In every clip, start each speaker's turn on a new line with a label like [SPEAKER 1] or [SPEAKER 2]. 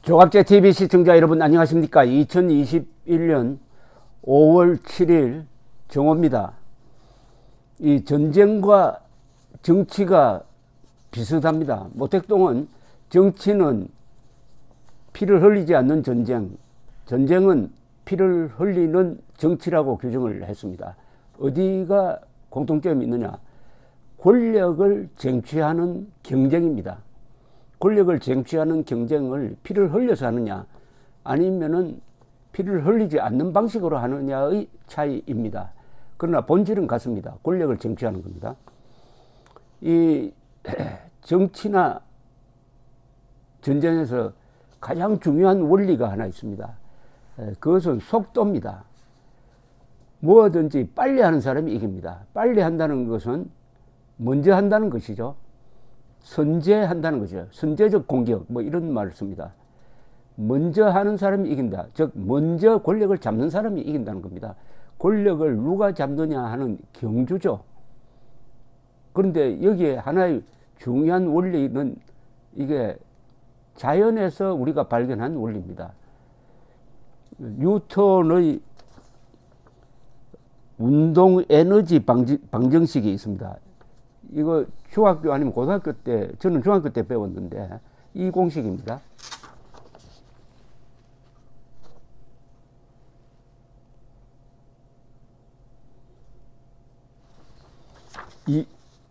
[SPEAKER 1] 조갑제TV 시청자 여러분 안녕하십니까. 2021년 5월 7일 정오입니다. 이 전쟁과 정치가 비슷합니다. 모택동은 정치는 피를 흘리지 않는 전쟁, 전쟁은 피를 흘리는 정치라고 규정을 했습니다. 어디가 공통점이 있느냐? 권력을 쟁취하는 경쟁입니다. 권력을 쟁취하는 경쟁을 피를 흘려서 하느냐 아니면은 피를 흘리지 않는 방식으로 하느냐의 차이입니다. 그러나 본질은 같습니다. 권력을 쟁취하는 겁니다. 이 정치나 전쟁에서 가장 중요한 원리가 하나 있습니다. 그것은 속도입니다. 뭐든지 빨리 하는 사람이 이깁니다. 빨리 한다는 것은 먼저 한다는 것이죠. 선제한다는 거죠. 선제적 공격 뭐 이런 말을 씁니다. 먼저 하는 사람이 이긴다. 즉 먼저 권력을 잡는 사람이 이긴다는 겁니다. 권력을 누가 잡느냐 하는 경주죠. 그런데 여기에 하나의 중요한 원리는 이게 자연에서 우리가 발견한 원리입니다. 뉴턴의 운동 에너지 방정식이 있습니다. 이거 중학교 아니면 고등학교 때, 저는 중학교 때 배웠는데 이 공식입니다. E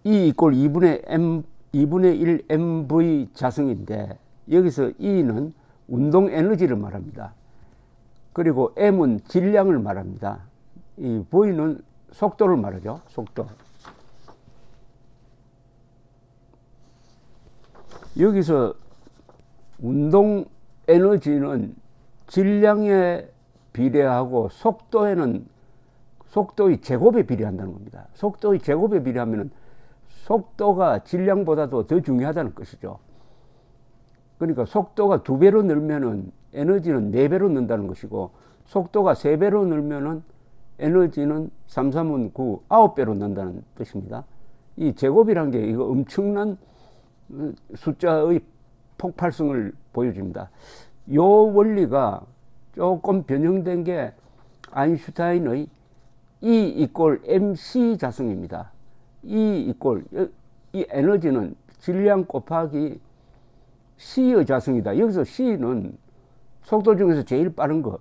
[SPEAKER 1] 이꼴 2분의 1 mv 자승인데 여기서 E는 운동 에너지를 말합니다. 그리고 M은 질량을 말합니다. 이 V는 속도를 말하죠. 속도. 여기서 운동 에너지는 질량에 비례하고 속도에는 속도의 제곱에 비례한다는 겁니다. 속도의 제곱에 비례하면 속도가 질량보다도 더 중요하다는 것이죠. 그러니까 속도가 2배로 늘면은 에너지는 4배로 는다는 것이고 속도가 3배로 늘면은 에너지는 3, 3은 9, 9배로 는다는 뜻입니다. 이 제곱이란 게 이거 엄청난 숫자의 폭발성을 보여줍니다. 이 원리가 조금 변형된 게 아인슈타인의 E 이꼴 mc 자승입니다. E 이꼴 이 에너지는 질량 곱하기 c의 자승이다. 여기서 c는 속도 중에서 제일 빠른 것.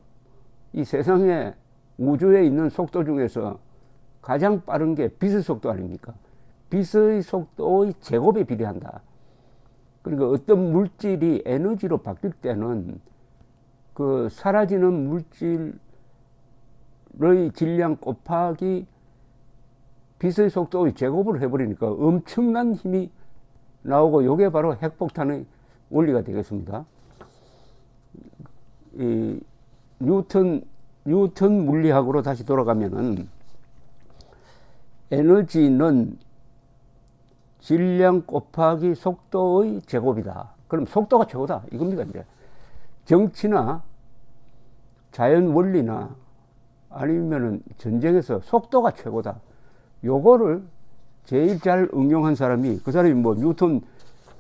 [SPEAKER 1] 이 세상에 우주에 있는 속도 중에서 가장 빠른 게 빛의 속도 아닙니까? 빛의 속도의 제곱에 비례한다. 그러니까 어떤 물질이 에너지로 바뀔 때는 그 사라지는 물질의 질량 곱하기 빛의 속도의 제곱을 해버리니까 엄청난 힘이 나오고 이게 바로 핵폭탄의 원리가 되겠습니다. 이 뉴턴 물리학으로 다시 돌아가면은 에너지는 질량 곱하기 속도의 제곱이다. 그럼 속도가 최고다. 이겁니다, 이제. 정치나 자연 원리나 아니면은 전쟁에서 속도가 최고다. 요거를 제일 잘 응용한 사람이, 그 사람이 뭐 뉴턴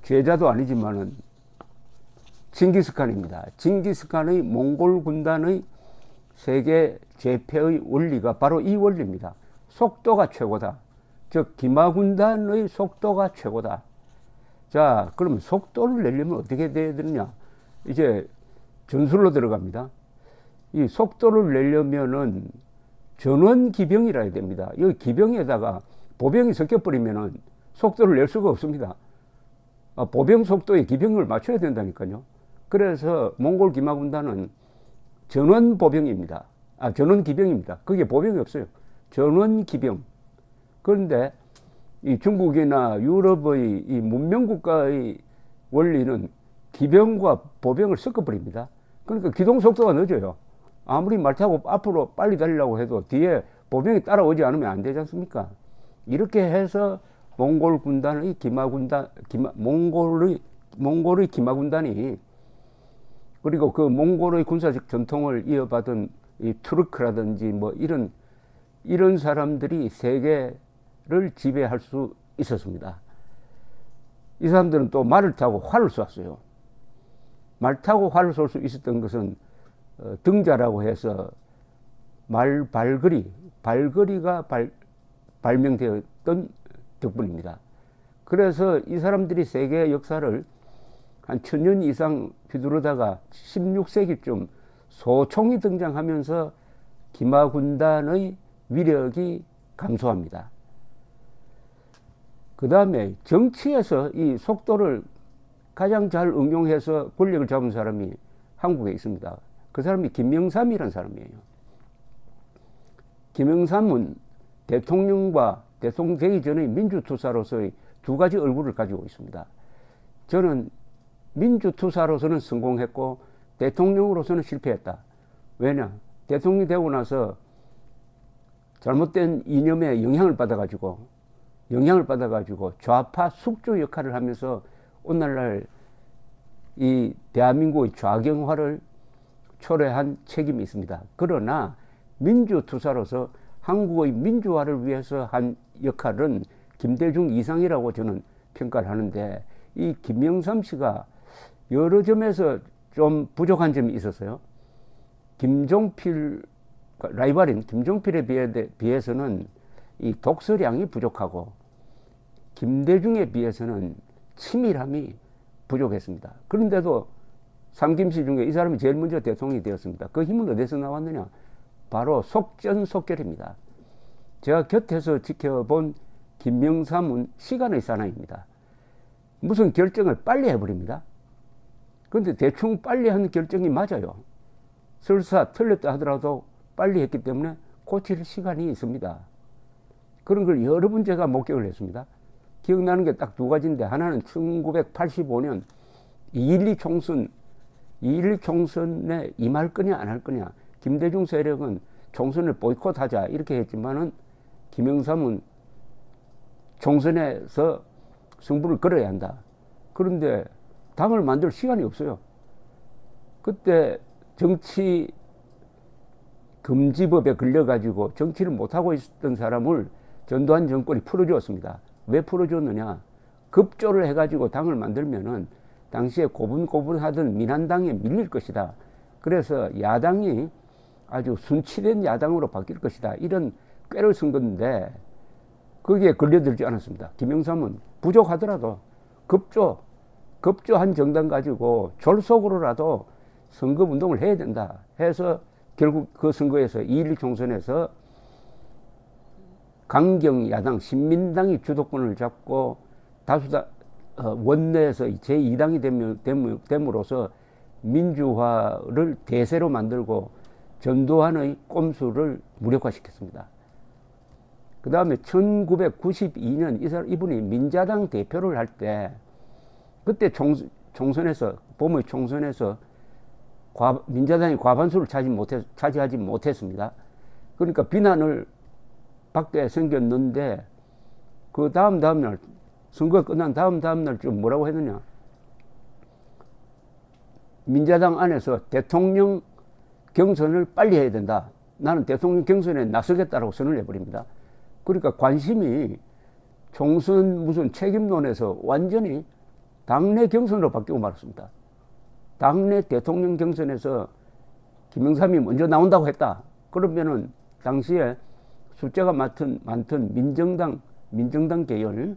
[SPEAKER 1] 제자도 아니지만은 징기스칸입니다. 징기스칸의 몽골 군단의 세계 제패의 원리가 바로 이 원리입니다. 속도가 최고다. 즉 기마군단의 속도가 최고다. 자, 그러면 속도를 내려면 어떻게 돼야 되느냐? 이제 전술로 들어갑니다. 이 속도를 내려면은 전원 기병이라 해야 됩니다. 이 기병에다가 보병이 섞여버리면은 속도를 낼 수가 없습니다. 보병 속도에 기병을 맞춰야 된다니까요. 그래서 몽골 기마군단은 전원 보병입니다. 전원 기병입니다. 그게 보병이 없어요. 전원 기병. 그런데 이 중국이나 유럽의 이 문명국가의 원리는 기병과 보병을 섞어버립니다. 그러니까 기동 속도가 늦어요. 아무리 말 타고 앞으로 빨리 달리려고 해도 뒤에 보병이 따라오지 않으면 안 되지 않습니까? 이렇게 해서 몽골 군단의 몽골의 기마군단이 그리고 그 몽골의 군사적 전통을 이어받은 이 투르크라든지 뭐 이런 사람들이 세계를 지배할 수 있었습니다. 이 사람들은 또 말을 타고 활을 쐈어요. 말 타고 활을 쏠 수 있었던 것은 등자라고 해서 발걸이가 발명되었던 덕분입니다. 그래서 이 사람들이 세계 역사를 한 1000년 이상 휘두르다가 16세기쯤 소총이 등장하면서 기마군단의 위력이 감소합니다. 그 다음에 정치에서 이 속도를 가장 잘 응용해서 권력을 잡은 사람이 한국에 있습니다. 그 사람이 김영삼이라는 사람이에요. 김영삼은 대통령과 대통령 되기 전의 민주투사로서의 두 가지 얼굴을 가지고 있습니다. 저는 민주투사로서는 성공했고 대통령으로서는 실패했다. 왜냐? 대통령이 되고 나서 잘못된 이념에 영향을 받아가지고 좌파 숙주 역할을 하면서 오늘날 이 대한민국의 좌경화를 초래한 책임이 있습니다. 그러나 민주투사로서 한국의 민주화를 위해서 한 역할은 김대중 이상이라고 저는 평가를 하는데, 이 김영삼 씨가 여러 점에서 좀 부족한 점이 있었어요. 김종필, 라이벌인 김종필에 비해서는 이 독서량이 부족하고 김대중에 비해서는 치밀함이 부족했습니다. 그런데도 삼김씨 중에 이 사람이 제일 먼저 대통령이 되었습니다. 그 힘은 어디서 나왔느냐? 바로 속전속결입니다. 제가 곁에서 지켜본 김영삼은 시간의 사나이입니다. 무슨 결정을 빨리 해버립니다. 그런데 대충 빨리 하는 결정이 맞아요. 설사 틀렸다 하더라도 빨리 했기 때문에 고칠 시간이 있습니다. 그런 걸 여러 번 제가 목격을 했습니다. 기억나는 게 딱 두 가지인데, 하나는 1985년 2.12 총선에 임할 거냐 안 할 거냐. 김대중 세력은 총선을 보이콧하자 이렇게 했지만은 김영삼은 총선에서 승부를 걸어야 한다. 그런데 당을 만들 시간이 없어요. 그때 정치 금지법에 걸려가지고 정치를 못하고 있었던 사람을 전두환 정권이 풀어주었습니다. 왜 풀어줬느냐? 급조를 해가지고 당을 만들면은 당시에 고분고분하던 민한당에 밀릴 것이다. 그래서 야당이 아주 순치된 야당으로 바뀔 것이다. 이런 꾀를 쓴 건데 거기에 걸려들지 않았습니다. 김영삼은 부족하더라도 급조한 정당 가지고 졸속으로라도 선거운동을 해야 된다 해서 결국 그 선거에서 2.11 총선에서 강경 야당 신민당이 주도권을 잡고 다수당 원내에서 제2당이 됨으로써 민주화를 대세로 만들고 전두환의 꼼수를 무력화시켰습니다. 그 다음에 1992년 이분이 민자당 대표를 할 때, 그때 총선에서 봄의 총선에서 민자당이 과반수를 차지하지 못했습니다. 그러니까 비난을 받게 생겼는데, 그 다음날 선거가 끝난 다음날 좀 뭐라고 했느냐? 민자당 안에서 대통령 경선을 빨리 해야 된다. 나는 대통령 경선에 나서겠다라고 선언을 해버립니다. 그러니까 관심이 총선 무슨 책임론에서 완전히 당내 경선으로 바뀌고 말았습니다. 당내 대통령 경선에서 김영삼이 먼저 나온다고 했다. 그러면은 당시에 숫자가 많던 민정당 계열,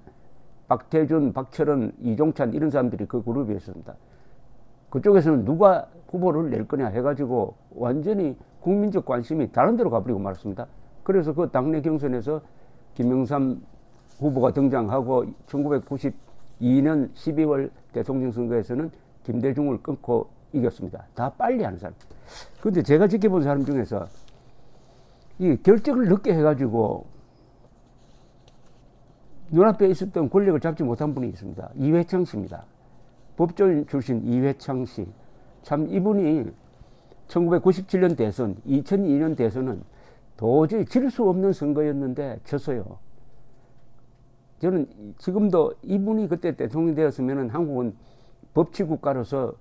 [SPEAKER 1] 박태준, 박철원, 이종찬 이런 사람들이 그 그룹에 있었습니다. 그쪽에서는 누가 후보를 낼 거냐 해가지고 완전히 국민적 관심이 다른 데로 가버리고 말았습니다. 그래서 그 당내 경선에서 김영삼 후보가 등장하고 1992년 12월 대통령 선거에서는 김대중을 끊고 이겼습니다. 다 빨리 하는 사람. 그런데 제가 지켜본 사람 중에서 이 결정을 늦게 해가지고 눈앞에 있었던 권력을 잡지 못한 분이 있습니다. 이회창 씨입니다. 법조인 출신 이회창 씨. 참 이분이 1997년 대선, 2002년 대선은 도저히 질 수 없는 선거였는데 졌어요. 저는 지금도 이분이 그때 대통령이 되었으면 한국은 법치국가로서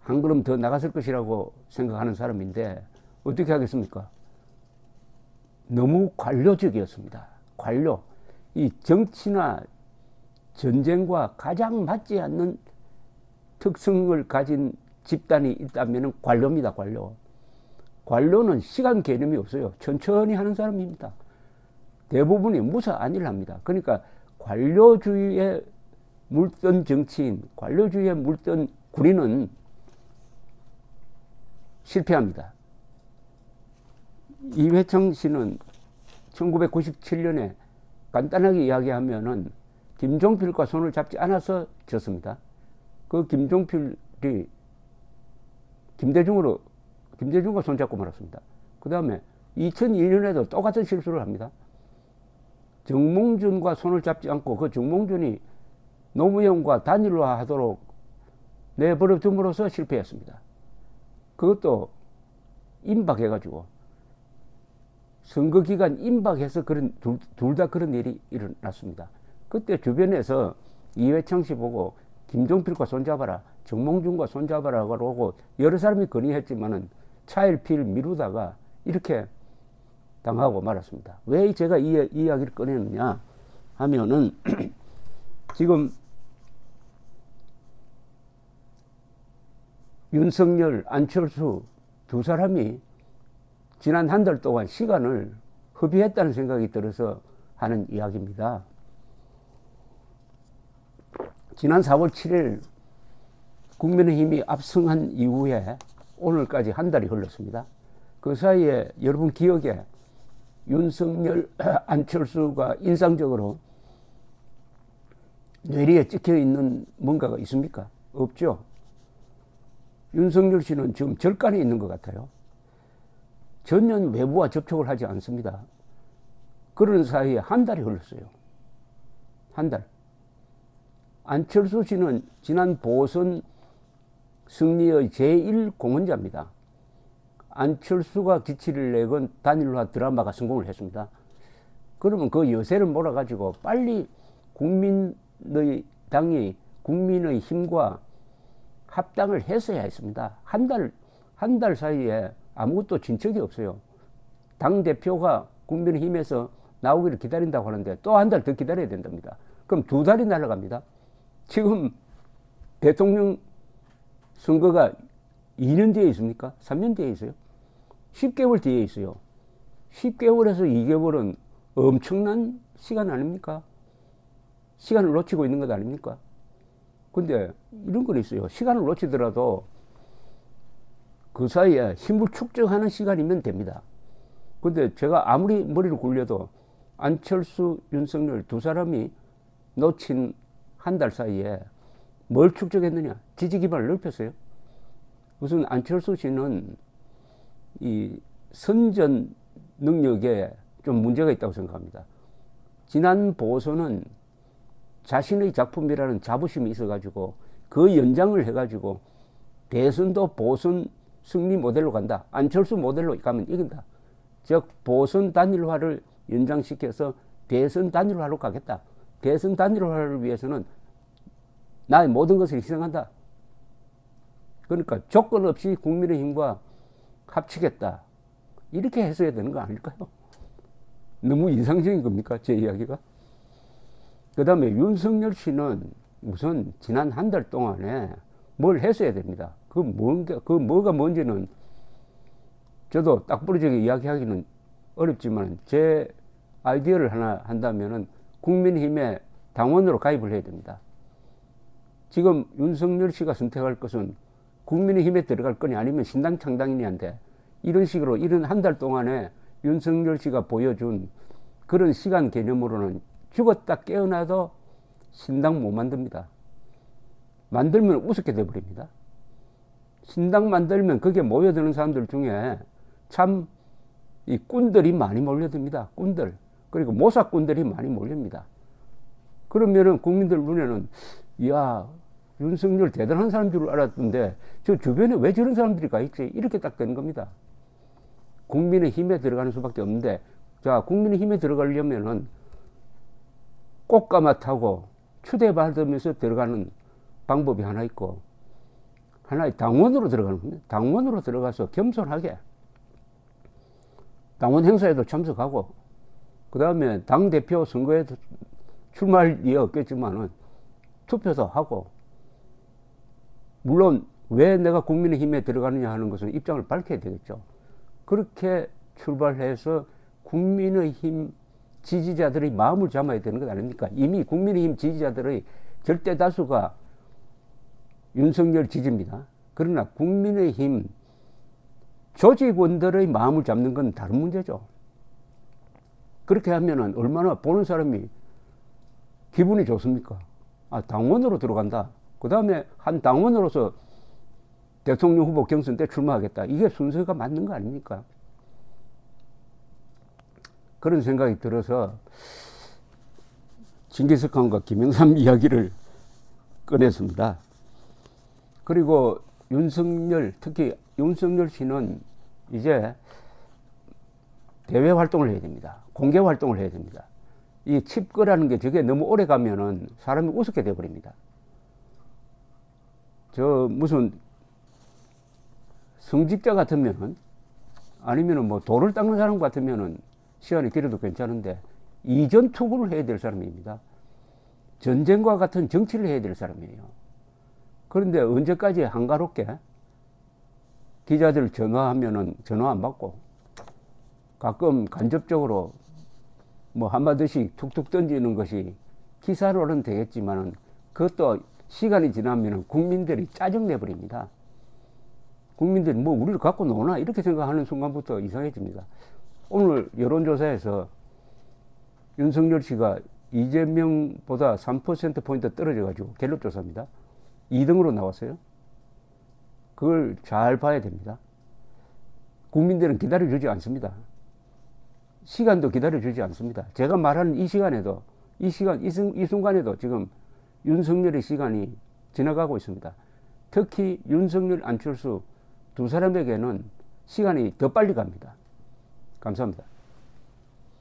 [SPEAKER 1] 한 걸음 더 나갔을 것이라고 생각하는 사람인데 어떻게 하겠습니까? 너무 관료적이었습니다. 관료. 이 정치나 전쟁과 가장 맞지 않는 특성을 가진 집단이 있다면 관료입니다. 관료. 관료는 시간 개념이 없어요. 천천히 하는 사람입니다. 대부분이 무사안일 합니다. 그러니까 관료주의에 물든 정치인, 관료주의에 물든 군인은 실패합니다. 이회창 씨는 1997년에 간단하게 이야기하면은 김종필과 손을 잡지 않아서 졌습니다. 그 김종필이 김대중과 손잡고 말았습니다. 그 다음에 2002년에도 똑같은 실수를 합니다. 정몽준과 손을 잡지 않고 그 정몽준이 노무현과 단일화하도록 내버려 둠으로써 실패했습니다. 그것도 임박해가지고 선거기간 임박해서 둘 다 그런 일이 일어났습니다. 그때 주변에서 이회창 씨 보고 김종필과 손잡아라, 정몽준과 손잡아라 그러고 여러 사람이 건의했지만은 차일피일 미루다가 이렇게 당하고 말았습니다. 왜 제가 이 이야기를 꺼내느냐 하면은 지금 윤석열, 안철수 두 사람이 지난 한 달 동안 시간을 허비했다는 생각이 들어서 하는 이야기입니다. 지난 4월 7일 국민의힘이 압승한 이후에 오늘까지 한 달이 흘렀습니다. 그 사이에 여러분 기억에 윤석열, 안철수가 인상적으로 뇌리에 찍혀 있는 뭔가가 있습니까? 없죠. 윤석열 씨는 지금 절간에 있는 것 같아요. 전혀 외부와 접촉을 하지 않습니다. 그런 사이에 한 달이 흘렀어요. 한 달. 안철수 씨는 지난 보선 승리의 제1공헌자입니다. 안철수가 기치를 내건 단일화 드라마가 성공을 했습니다. 그러면 그 여세를 몰아가지고 빨리 국민의 당이 국민의 힘과 합당을 했어야 했습니다. 한 달 사이에 아무것도 진척이 없어요. 당대표가 국민의힘에서 나오기를 기다린다고 하는데 또 한 달 더 기다려야 된답니다. 그럼 2달이 날아갑니다. 지금 대통령 선거가 2년 뒤에 있습니까? 3년 뒤에 있어요? 10개월 뒤에 있어요. 10개월에서 2개월은 엄청난 시간 아닙니까? 시간을 놓치고 있는 것 아닙니까? 근데 이런 건 있어요. 시간을 놓치더라도 그 사이에 힘을 축적하는 시간이면 됩니다. 근데 제가 아무리 머리를 굴려도 안철수, 윤석열 두 사람이 놓친 한 달 사이에 뭘 축적했느냐? 지지 기반을 넓혔어요. 우선 안철수 씨는 이 선전 능력에 좀 문제가 있다고 생각합니다. 지난 보선은 자신의 작품이라는 자부심이 있어가지고 그 연장을 해가지고 대선도 보선 승리 모델로 간다. 안철수 모델로 가면 이긴다. 즉 보선 단일화를 연장시켜서 대선 단일화로 가겠다. 대선 단일화를 위해서는 나의 모든 것을 희생한다. 그러니까 조건 없이 국민의힘과 합치겠다. 이렇게 했어야 되는 거 아닐까요? 너무 이상적인 겁니까? 제 이야기가? 그 다음에 윤석열 씨는 우선 지난 한 달 동안에 뭘 했어야 됩니다. 그 뭐가 뭔지는 저도 딱 부러지게 이야기하기는 어렵지만 제 아이디어를 하나 한다면은 국민의힘에 당원으로 가입을 해야 됩니다. 지금 윤석열 씨가 선택할 것은 국민의힘에 들어갈 거냐 아니면 신당 창당이냐인데 이런 식으로 이런 한 달 동안에 윤석열 씨가 보여준 그런 시간 개념으로는 죽었다 깨어나도 신당 못 만듭니다. 만들면 우습게 돼버립니다. 신당 만들면 거기에 모여드는 사람들 중에 참 이 꾼들이 많이 몰려듭니다. 꾼들. 그리고 모사꾼들이 많이 몰립니다. 그러면은 국민들 눈에는 이야 윤석열 대단한 사람 줄 알았던데 저 주변에 왜 저런 사람들이 가 있지? 이렇게 딱 되는 겁니다. 국민의힘에 들어가는 수밖에 없는데 자 국민의힘에 들어가려면은 꽃가마 타고 추대받으면서 들어가는 방법이 하나 있고 하나의 당원으로 들어가는 겁니다. 당원으로 들어가서 겸손하게 당원 행사에도 참석하고 그 다음에 당대표 선거에 출마할 리가 없겠지만은 투표도 하고 물론 왜 내가 국민의힘에 들어가느냐 하는 것은 입장을 밝혀야 되겠죠. 그렇게 출발해서 국민의힘 지지자들의 마음을 잡아야 되는 것 아닙니까? 이미 국민의힘 지지자들의 절대 다수가 윤석열 지지입니다. 그러나 국민의힘 조직원들의 마음을 잡는 건 다른 문제죠. 그렇게 하면은 얼마나 보는 사람이 기분이 좋습니까? 아, 당원으로 들어간다. 그 다음에 한 당원으로서 대통령 후보 경선 때 출마하겠다. 이게 순서가 맞는 거 아닙니까? 그런 생각이 들어서 징기스칸과 김영삼 이야기를 꺼냈습니다. 그리고 윤석열, 특히 윤석열 씨는 이제 대외 활동을 해야 됩니다. 공개 활동을 해야 됩니다. 이 칩거라는 게 저게 너무 오래 가면은 사람이 우습게 돼버립니다. 저 무슨 성직자 같으면은 아니면은 뭐 돌을 닦는 사람 같으면은 시간이 길어도 괜찮은데 이전 투구를 해야 될 사람입니다. 전쟁과 같은 정치를 해야 될 사람이에요. 그런데 언제까지 한가롭게 기자들 전화하면은 전화 안 받고 가끔 간접적으로 뭐 한마디씩 툭툭 던지는 것이 기사로는 되겠지만은 그것도 시간이 지나면은 국민들이 짜증내버립니다. 국민들이 뭐 우리를 갖고 노나 이렇게 생각하는 순간부터 이상해집니다. 오늘 여론조사에서 윤석열 씨가 이재명보다 3%포인트 떨어져가지고 갤럽 조사입니다. 2등으로 나왔어요. 그걸 잘 봐야 됩니다. 국민들은 기다려주지 않습니다. 시간도 기다려주지 않습니다. 제가 말하는 이 시간에도, 이 순간에도 지금 윤석열의 시간이 지나가고 있습니다. 특히 윤석열, 안철수 두 사람에게는 시간이 더 빨리 갑니다. 감사합니다.